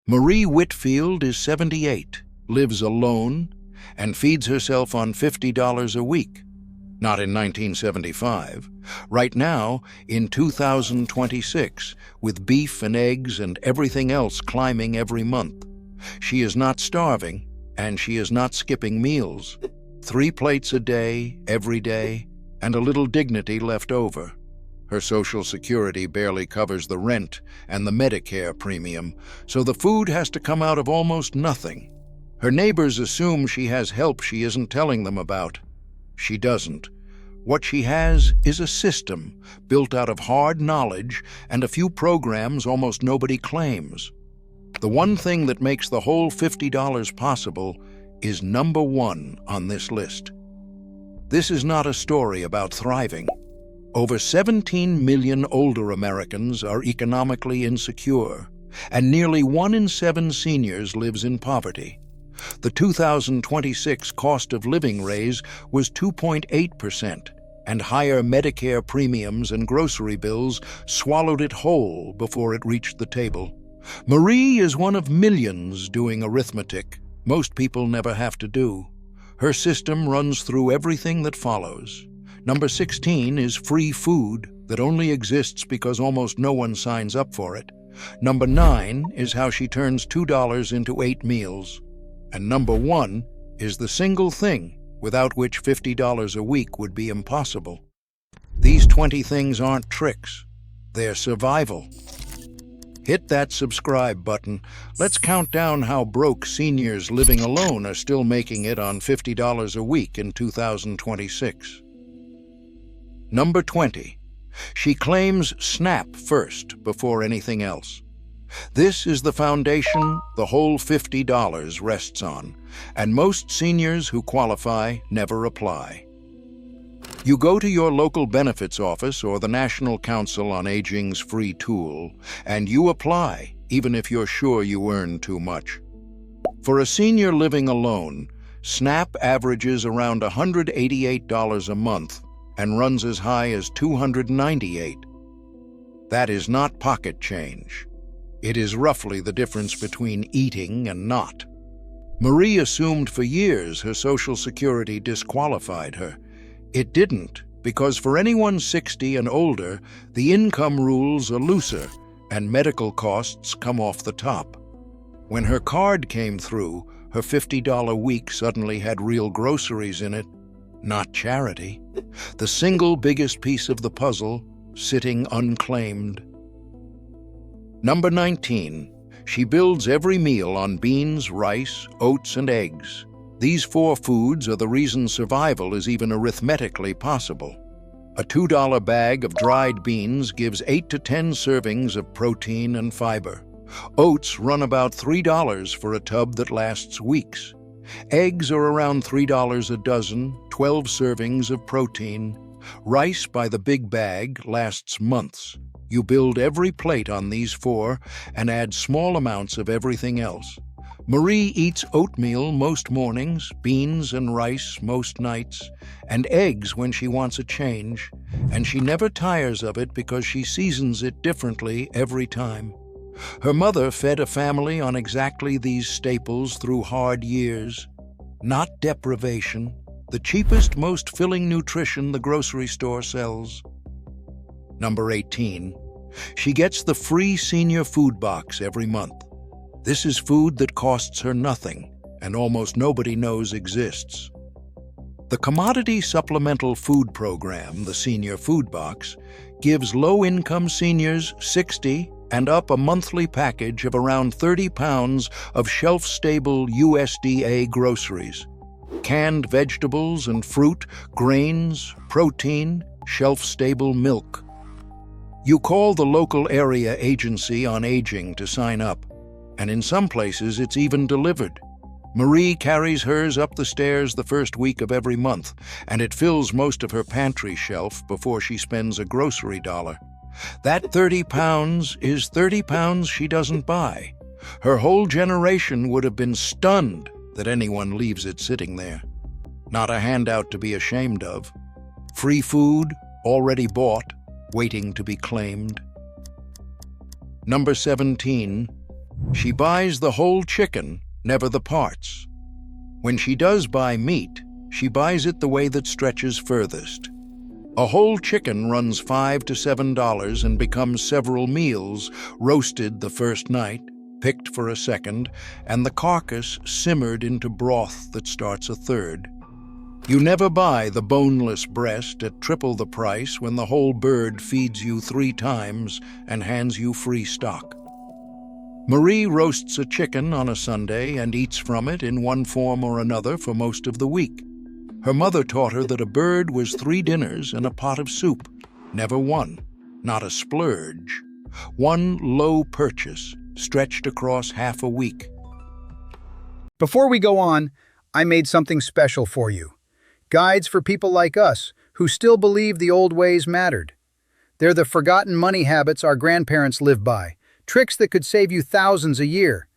Marie Whitfield is 78, lives alone, and feeds herself on $50 a week. Not in 1975. Right now, in 2026, with beef and eggs and everything else climbing every month. She is not starving, and she is not skipping meals. 3 plates a day, every day, and a little dignity left over. Her Social Security barely covers the rent and the Medicare premium, so the food has to come out of almost nothing. Her neighbors assume she has help she isn't telling them about. She doesn't. What she has is a system built out of hard knowledge and a few programs almost nobody claims. The one thing that makes the whole $50 possible is number 1 on this list. This is not a story about thriving. Over 17 million older Americans are economically insecure, and nearly 1 in 7 seniors lives in poverty. The 2026 cost of living raise was 2.8%, and higher Medicare premiums and grocery bills swallowed it whole before it reached the table. Marie is one of millions doing arithmetic most people never have to do. Her system runs through everything that follows. Number 16 is free food that only exists because almost no one signs up for it. Number 9 is how she turns $2 into 8 meals. And number 1 is the single thing without which $50 a week would be impossible. These 20 things aren't tricks. They're survival. Hit that subscribe button. Let's count down how broke seniors living alone are still making it on $50 a week in 2026. Number 20. She claims SNAP first before anything else. This is the foundation the whole $50 rests on, and most seniors who qualify never apply. You go to your local benefits office or the National Council on Aging's free tool, and you apply, even if you're sure you earn too much. For a senior living alone, SNAP averages around $188 a month and runs as high as $298. That is not pocket change. It is roughly the difference between eating and not. Marie assumed for years her Social Security disqualified her. It didn't, because for anyone 60 and older, the income rules are looser, and medical costs come off the top. When her card came through, her $50 week suddenly had real groceries in it, not charity. The single biggest piece of the puzzle, sitting unclaimed. Number 19. She builds every meal on beans, rice, oats, and eggs. These 4 foods are the reason survival is even arithmetically possible. A $2 bag of dried beans gives 8 to 10 servings of protein and fiber. Oats run about $3 for a tub that lasts weeks. Eggs are around $3 a dozen, 12 servings of protein. Rice by the big bag lasts months. You build every plate on these 4 and add small amounts of everything else. Marie eats oatmeal most mornings, beans and rice most nights, and eggs when she wants a change, and she never tires of it because she seasons it differently every time. Her mother fed a family on exactly these staples through hard years. Not deprivation, the cheapest, most filling nutrition the grocery store sells. Number 18. She gets the free senior food box every month. This is food that costs her nothing and almost nobody knows exists. The Commodity Supplemental Food Program, the Senior Food Box, gives low-income seniors 60 and up a monthly package of around 30 pounds of shelf-stable USDA groceries. Canned vegetables and fruit, grains, protein, shelf-stable milk. You call the local area agency on aging to sign up, and in some places it's even delivered. Marie carries hers up the stairs the first week of every month, and it fills most of her pantry shelf before she spends a grocery dollar. That 30 pounds is 30 pounds she doesn't buy. Her whole generation would have been stunned that anyone leaves it sitting there. Not a handout to be ashamed of. Free food, already bought, waiting to be claimed. Number 17. She buys the whole chicken, never the parts. When she does buy meat, she buys it the way that stretches furthest. A whole chicken runs $5 to $7 and becomes several meals, roasted the first night, picked for a second, and the carcass simmered into broth that starts a third. You never buy the boneless breast at triple the price when the whole bird feeds you 3 times and hands you free stock. Marie roasts a chicken on a Sunday and eats from it in one form or another for most of the week. Her mother taught her that a bird was 3 dinners and a pot of soup. Never one, not a splurge. One low purchase, stretched across half a week. Before we go on, I made something special for you. Guides for people like us, who still believe the old ways mattered. They're the forgotten money habits our grandparents lived by, tricks that could save you thousands a year.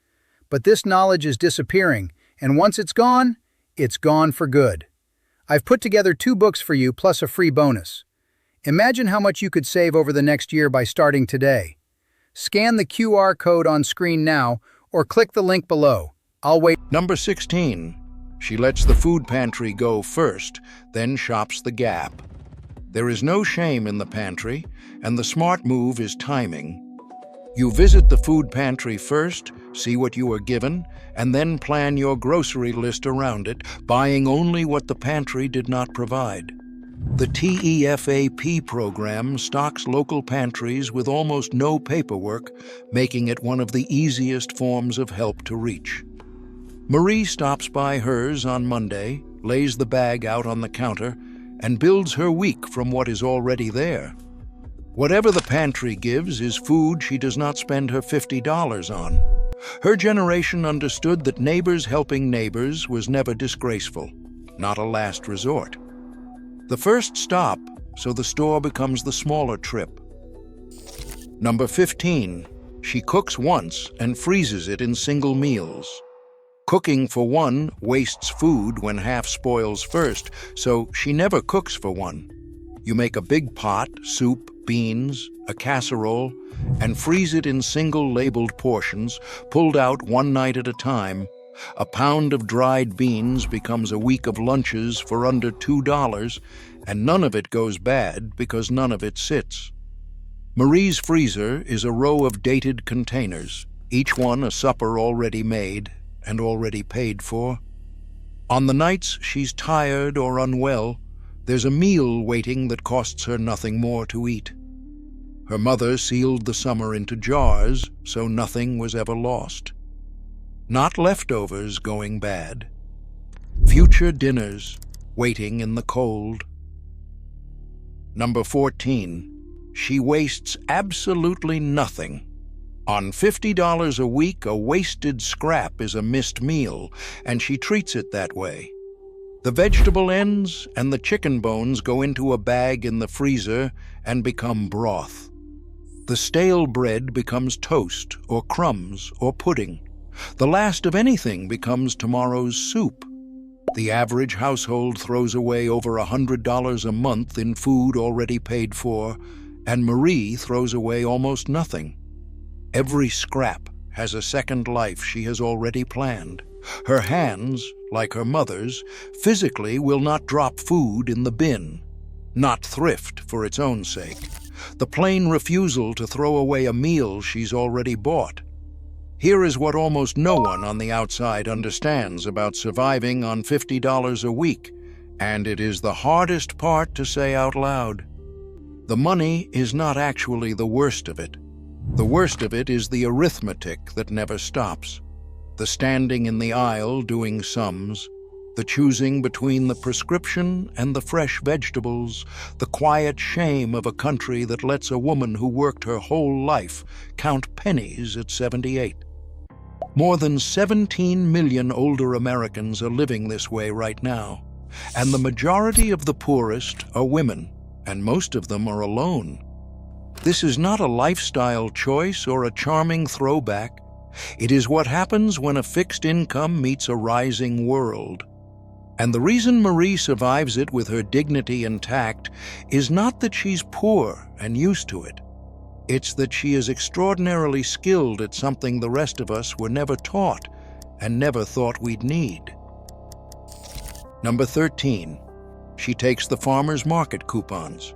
But this knowledge is disappearing, and once it's gone for good. I've put together 2 books for you, plus a free bonus. Imagine how much you could save over the next year by starting today. Scan the QR code on screen now, or click the link below. I'll wait. Number 16. She lets the food pantry go first, then shops the Gap. There is no shame in the pantry, and the smart move is timing. You visit the food pantry first, see what you are given, and then plan your grocery list around it, buying only what the pantry did not provide. The TEFAP program stocks local pantries with almost no paperwork, making it one of the easiest forms of help to reach. Marie stops by hers on Monday, lays the bag out on the counter, and builds her week from what is already there. Whatever the pantry gives is food she does not spend her $50 on. Her generation understood that neighbors helping neighbors was never disgraceful, not a last resort. The first stop, so the store becomes the smaller trip. Number 15. She cooks once and freezes it in single meals. Cooking for one wastes food when half spoils first, so she never cooks for one. You make a big pot, soup, beans, a casserole, and freeze it in single labeled portions, pulled out one night at a time. A pound of dried beans becomes a week of lunches for under $2, and none of it goes bad because none of it sits. Marie's freezer is a row of dated containers, each one a supper already made and already paid for. On the nights she's tired or unwell, there's a meal waiting that costs her nothing more to eat. Her mother sealed the summer into jars, so nothing was ever lost. Not leftovers going bad. Future dinners waiting in the cold. Number 14. She wastes absolutely nothing. On $50 a week, a wasted scrap is a missed meal, and she treats it that way. The vegetable ends and the chicken bones go into a bag in the freezer and become broth. The stale bread becomes toast or crumbs or pudding. The last of anything becomes tomorrow's soup. The average household throws away over $100 a month in food already paid for, and Marie throws away almost nothing. Every scrap has a second life she has already planned. Her hands, like her mother's, physically will not drop food in the bin, not thrift for its own sake. The plain refusal to throw away a meal she's already bought. Here is what almost no one on the outside understands about surviving on $50 a week, and it is the hardest part to say out loud. The money is not actually the worst of it. The worst of it is the arithmetic that never stops. The standing in the aisle doing sums, the choosing between the prescription and the fresh vegetables, the quiet shame of a country that lets a woman who worked her whole life count pennies at 78. More than 17 million older Americans are living this way right now, and the majority of the poorest are women, and most of them are alone. This is not a lifestyle choice or a charming throwback. It is what happens when a fixed income meets a rising world. And the reason Marie survives it with her dignity intact is not that she's poor and used to it. It's that she is extraordinarily skilled at something the rest of us were never taught and never thought we'd need. Number 13. She takes the farmer's market coupons.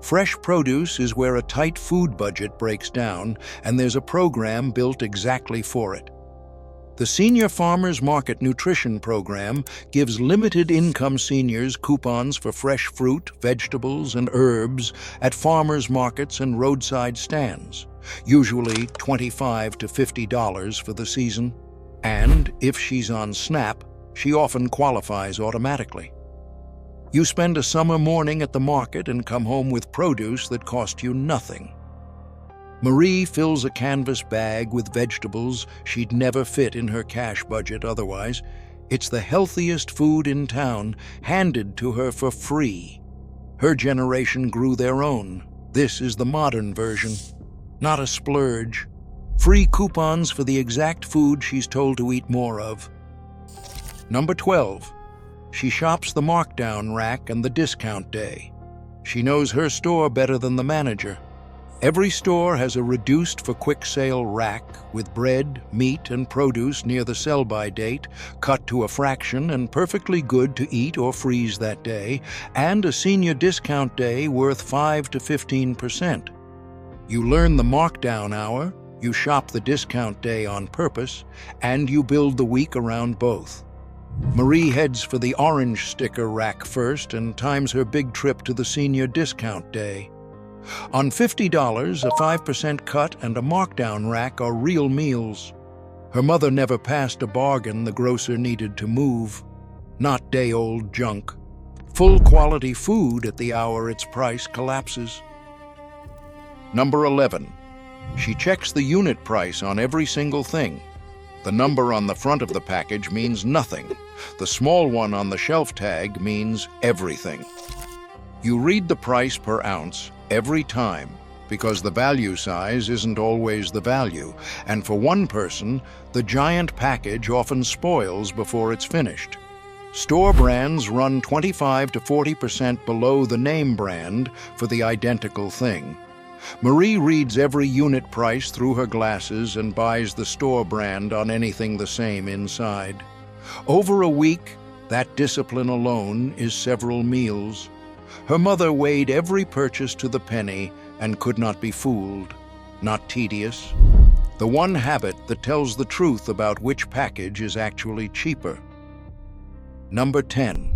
Fresh produce is where a tight food budget breaks down, and there's a program built exactly for it. The Senior Farmers Market Nutrition Program gives limited-income seniors coupons for fresh fruit, vegetables, and herbs at farmers markets and roadside stands, usually $25 to $50 for the season. And if she's on SNAP, she often qualifies automatically. You spend a summer morning at the market and come home with produce that cost you nothing. Marie fills a canvas bag with vegetables she'd never fit in her cash budget otherwise. It's the healthiest food in town, handed to her for free. Her generation grew their own. This is the modern version. Not a splurge. Free coupons for the exact food she's told to eat more of. Number 12. She shops the markdown rack and the discount day. She knows her store better than the manager. Every store has a reduced for quick sale rack with bread, meat, and produce near the sell-by date, cut to a fraction and perfectly good to eat or freeze that day, and a senior discount day worth 5 to 15%. You learn the markdown hour, you shop the discount day on purpose, and you build the week around both. Marie heads for the orange sticker rack first and times her big trip to the senior discount day. On $50, a 5% cut and a markdown rack are real meals. Her mother never passed a bargain the grocer needed to move. Not day-old junk. Full quality food at the hour its price collapses. Number 11. She checks the unit price on every single thing. The number on the front of the package means nothing. The small one on the shelf tag means everything. You read the price per ounce every time because the value size isn't always the value, and for one person, the giant package often spoils before it's finished. Store brands run 25 to 40% below the name brand for the identical thing. Marie reads every unit price through her glasses and buys the store brand on anything the same inside. Over a week, that discipline alone is several meals. Her mother weighed every purchase to the penny and could not be fooled. Not tedious. The one habit that tells the truth about which package is actually cheaper. Number 10.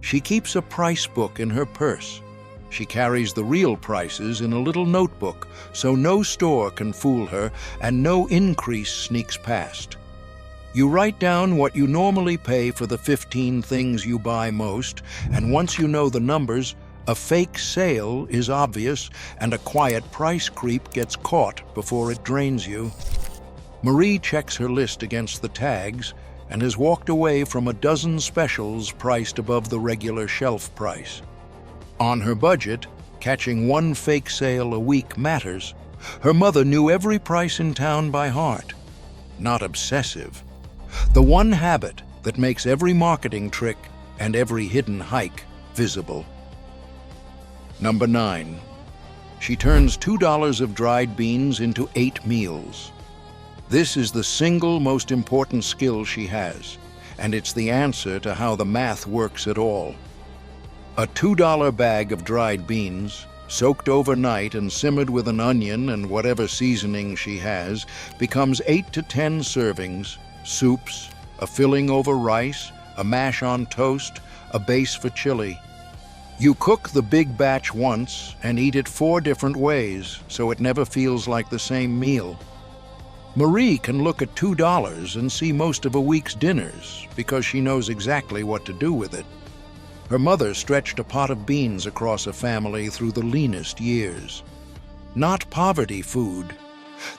She keeps a price book in her purse. She carries the real prices in a little notebook, so no store can fool her and no increase sneaks past. You write down what you normally pay for the 15 things you buy most, and once you know the numbers, a fake sale is obvious and a quiet price creep gets caught before it drains you. Marie checks her list against the tags and has walked away from a dozen specials priced above the regular shelf price. On her budget, catching one fake sale a week matters. Her mother knew every price in town by heart. Not obsessive. The one habit that makes every marketing trick and every hidden hike visible. Number 9. She turns $2 of dried beans into 8 meals. This is the single most important skill she has, and it's the answer to how the math works at all. A $2 bag of dried beans, soaked overnight and simmered with an onion and whatever seasoning she has, becomes 8 to 10 servings, soups, a filling over rice, a mash on toast, a base for chili. You cook the big batch once and eat it 4 different ways, so it never feels like the same meal. Marie can look at $2 and see most of a week's dinners because she knows exactly what to do with it. Her mother stretched a pot of beans across a family through the leanest years. Not poverty food.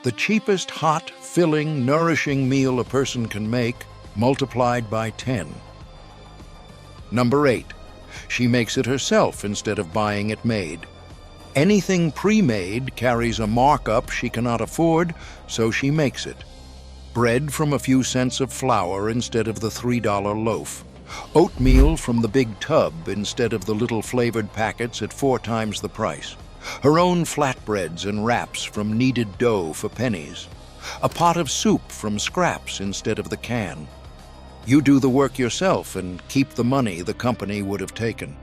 The cheapest hot, filling, nourishing meal a person can make, multiplied by 10. Number 8. She makes it herself instead of buying it made. Anything pre-made carries a markup she cannot afford, so she makes it. Bread from a few cents of flour instead of the $3 loaf. Oatmeal from the big tub instead of the little flavored packets at 4 times the price. Her own flatbreads and wraps from kneaded dough for pennies. A pot of soup from scraps instead of the can. You do the work yourself and keep the money the company would have taken.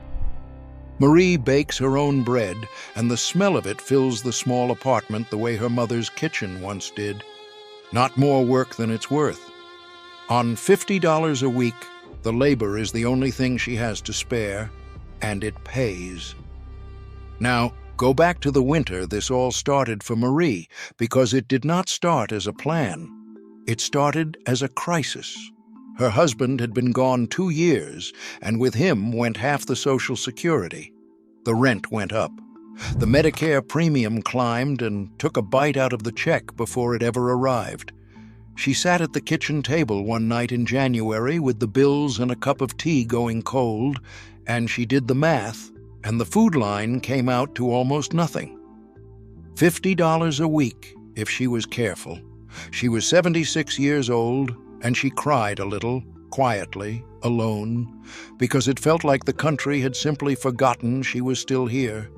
Marie bakes her own bread, and the smell of it fills the small apartment the way her mother's kitchen once did. Not more work than it's worth. On $50 a week, the labor is the only thing she has to spare, and it pays. Now, go back to the winter this all started for Marie, because it did not start as a plan. It started as a crisis. Her husband had been gone 2 years, and with him went half the Social Security. The rent went up. The Medicare premium climbed and took a bite out of the check before it ever arrived. She sat at the kitchen table one night in January with the bills and a cup of tea going cold, and she did the math, and the food line came out to almost nothing. $50 a week, if she was careful. She was 76 years old, and she cried a little, quietly, alone, because it felt like the country had simply forgotten she was still here.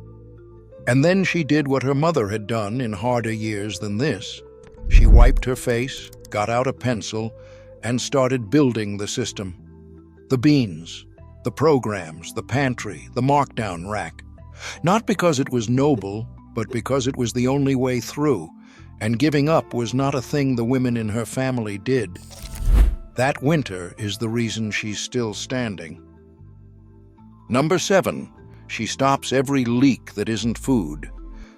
And then she did what her mother had done in harder years than this. She wiped her face, got out a pencil, and started building the system. The beans, the programs, the pantry, the markdown rack. Not because it was noble, but because it was the only way through, and giving up was not a thing the women in her family did. That winter is the reason she's still standing. Number 7, she stops every leak that isn't food.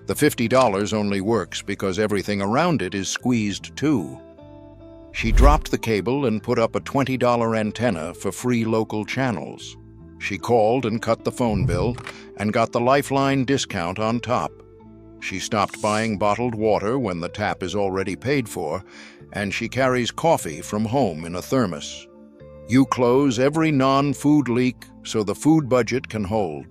The $50 only works because everything around it is squeezed too. She dropped the cable and put up a $20 antenna for free local channels. She called and cut the phone bill and got the Lifeline discount on top. She stopped buying bottled water when the tap is already paid for, and she carries coffee from home in a thermos. You close every non-food leak so the food budget can hold.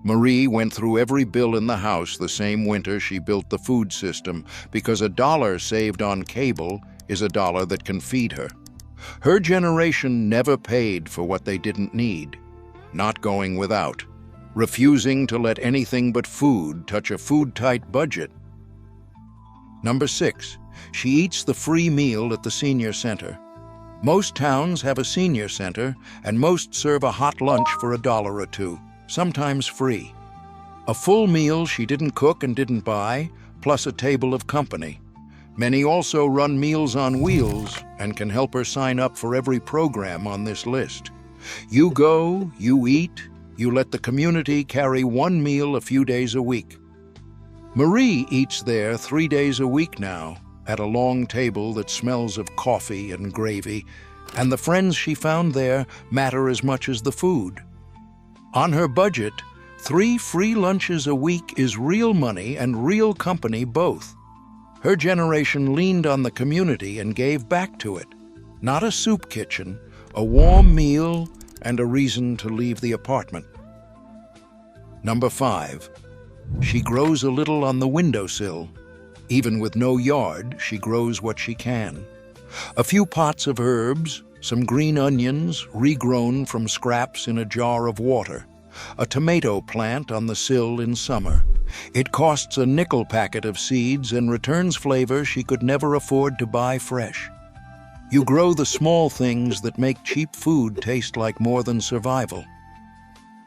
Marie went through every bill in the house the same winter she built the food system, because $1 saved on cable is $1 that can feed her. Her generation never paid for what they didn't need, not going without, refusing to let anything but food touch a food-tight budget. Number 6, she eats the free meal at the senior center. Most towns have a senior center, and most serve a hot lunch for $1 or $2, sometimes free. A full meal she didn't cook and didn't buy, plus a table of company. Many also run Meals on Wheels and can help her sign up for every program on this list. You go, you eat, you let the community carry one meal a few days a week. Marie eats there 3 days a week now, at a long table that smells of coffee and gravy, and the friends she found there matter as much as the food. On her budget, 3 free lunches a week is real money and real company both. Her generation leaned on the community and gave back to it. Not a soup kitchen, a warm meal, and a reason to leave the apartment. Number 5, she grows a little on the windowsill. Even with no yard, she grows what she can. A few pots of herbs, some green onions regrown from scraps in a jar of water, a tomato plant on the sill in summer. It costs a nickel packet of seeds and returns flavor she could never afford to buy fresh. You grow the small things that make cheap food taste like more than survival.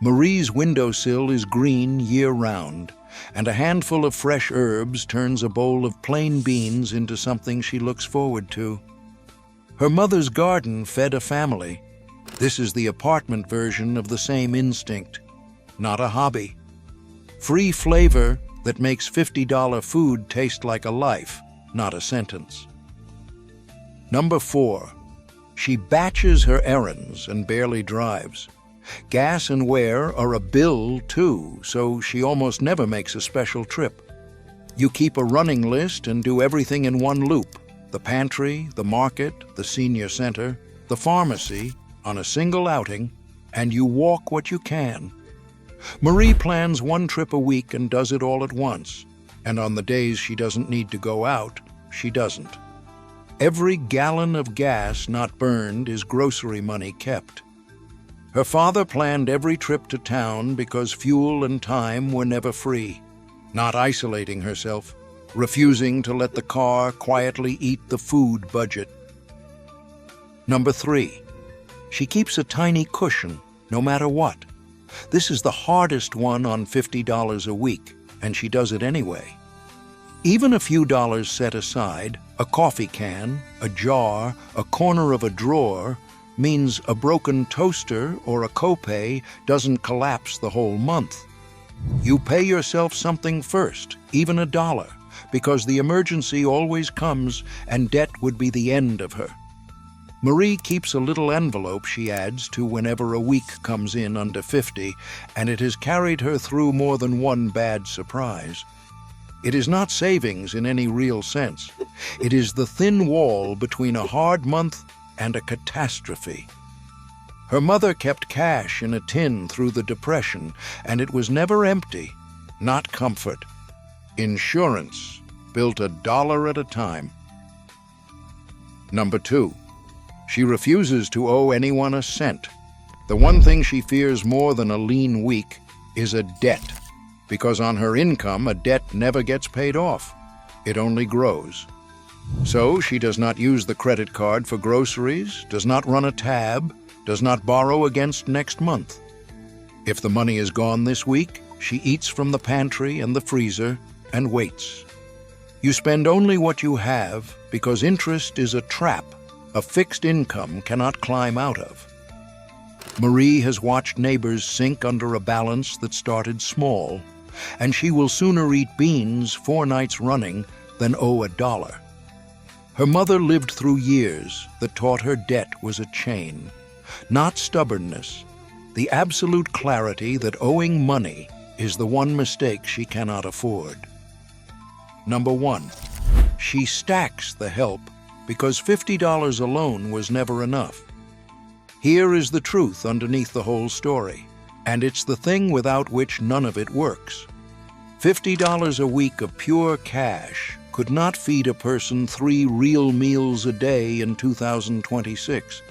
Marie's windowsill is green year-round, and a handful of fresh herbs turns a bowl of plain beans into something she looks forward to. Her mother's garden fed a family. This is the apartment version of the same instinct, not a hobby. Free flavor that makes $50 food taste like a life, not a sentence. Number 4, she batches her errands and barely drives. Gas and wear are a bill too, so she almost never makes a special trip. You keep a running list and do everything in one loop: the pantry, the market, the senior center, the pharmacy, on a single outing, and you walk what you can. Marie plans 1 trip a week and does it all at once, and on the days she doesn't need to go out, she doesn't. Every gallon of gas not burned is grocery money kept. Her father planned every trip to town because fuel and time were never free. not isolating herself, refusing to let the car quietly eat the food budget. Number 3, she keeps a tiny cushion no matter what. This is the hardest one on $50 a week, and she does it anyway. Even a few dollars set aside, a coffee can, a jar, a corner of a drawer, means a broken toaster or a copay doesn't collapse the whole month. You pay yourself something first, even $1, because the emergency always comes and debt would be the end of her. Marie keeps a little envelope she adds to whenever a week comes in under 50, and it has carried her through more than one bad surprise. It is not savings in any real sense. It is the thin wall between a hard month and a catastrophe. Her mother kept cash in a tin through the Depression, and it was never empty, not comfort. Insurance, built $1 at a time. Number 2, she refuses to owe anyone a cent. The one thing she fears more than a lean week is a debt, because on her income, a debt never gets paid off. It only grows. So she does not use the credit card for groceries, does not run a tab, does not borrow against next month. If the money is gone this week, she eats from the pantry and the freezer and waits. You spend only what you have because interest is a trap a fixed income cannot climb out of. Marie has watched neighbors sink under a balance that started small, and she will sooner eat beans 4 nights running than owe $1. Her mother lived through years that taught her debt was a chain, not stubbornness, the absolute clarity that owing money is the one mistake she cannot afford. Number 1, she stacks the help because $50 alone was never enough. Here is the truth underneath the whole story, and it's the thing without which none of it works. $50 a week of pure cash could not feed a person 3 real meals a day in 2026.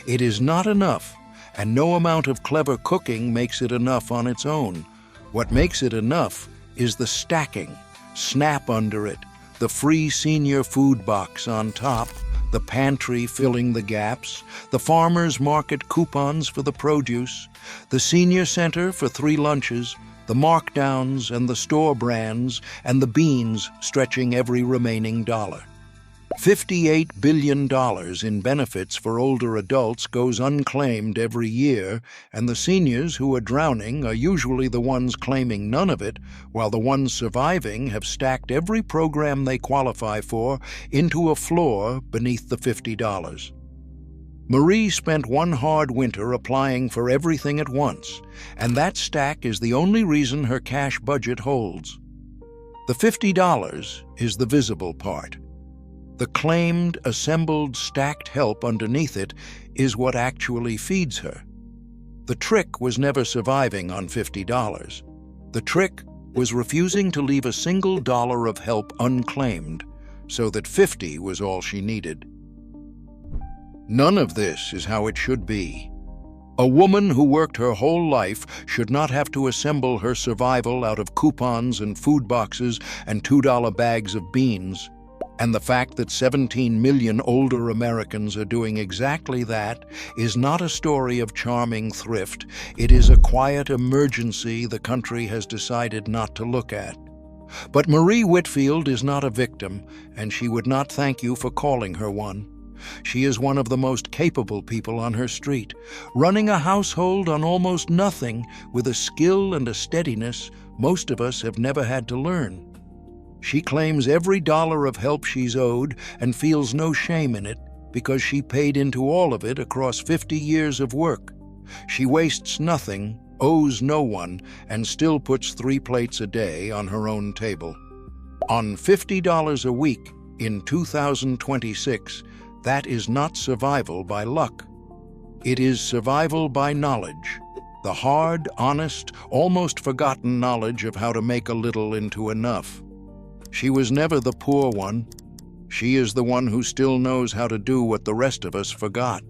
It is not enough, and no amount of clever cooking makes it enough on its own. What makes it enough is the stacking, SNAP under it, the free senior food box on top, the pantry filling the gaps, the farmer's market coupons for the produce, the senior center for 3 lunches, the markdowns and the store brands, and the beans stretching every remaining dollar. $58 billion in benefits for older adults goes unclaimed every year, and the seniors who are drowning are usually the ones claiming none of it, while the ones surviving have stacked every program they qualify for into a floor beneath the $50. Marie spent one hard winter applying for everything at once, and that stack is the only reason her cash budget holds. The $50 is the visible part. The claimed, assembled, stacked help underneath it is what actually feeds her. The trick was never surviving on $50. The trick was refusing to leave a single dollar of help unclaimed, so that 50 was all she needed. None of this is how it should be. A woman who worked her whole life should not have to assemble her survival out of coupons and food boxes and $2 bags of beans. And the fact that 17 million older Americans are doing exactly that is not a story of charming thrift. It is a quiet emergency the country has decided not to look at. But Marie Whitfield is not a victim, and she would not thank you for calling her one. She is one of the most capable people on her street, running a household on almost nothing with a skill and a steadiness most of us have never had to learn. She claims every dollar of help she's owed and feels no shame in it because she paid into all of it across 50 years of work. She wastes nothing, owes no one, and still puts 3 plates a day on her own table. On $50 a week in 2026, that is not survival by luck. It is survival by knowledge, the hard, honest, almost forgotten knowledge of how to make a little into enough. She was never the poor one. She is the one who still knows how to do what the rest of us forgot.